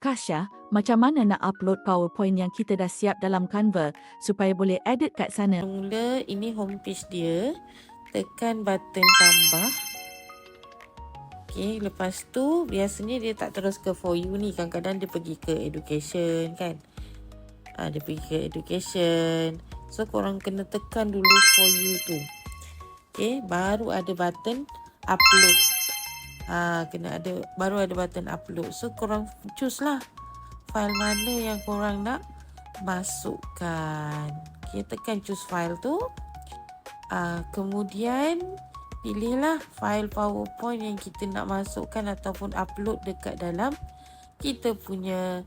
Kasya, macam mana nak upload PowerPoint yang kita dah siap dalam Canva supaya boleh edit kat sana? Mula ini homepage dia. Tekan button tambah. Okey, lepas tu biasanya dia tak terus ke For You ni. Kadang-kadang dia pergi ke Education kan. Dia pergi ke Education. So korang kena tekan dulu For You tu. Okey, baru ada button upload. Baru ada button upload. So korang choose lah file mana yang korang nak masukkan. Okay, tekan choose file tu. Kemudian pilihlah file PowerPoint yang kita nak masukkan ataupun upload dekat dalam kita punya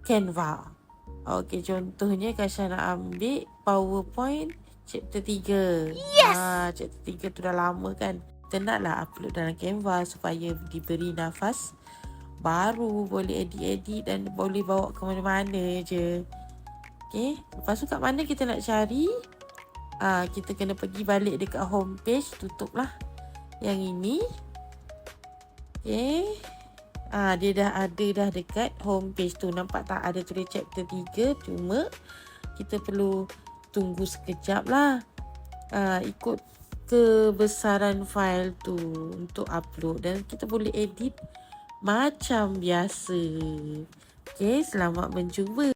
Canva. Okey, contohnya Kasya nak ambil PowerPoint chapter 3. Yes! Chapter 3 tu dah lama kan. Kita naklah upload dalam Canva supaya diberi nafas baru, boleh edit-edit dan boleh bawa ke mana-mana je. Okey, lepas tu kat mana kita nak cari? Kita kena pergi balik dekat home page, tutuplah yang ini. Okey. Dia dah ada dah dekat home page tu. Nampak tak ada tulis chapter 3, cuma kita perlu tunggu sekejap lah. Ikut kebesaran file tu untuk upload dan kita boleh edit macam biasa. Okey, selamat mencuba.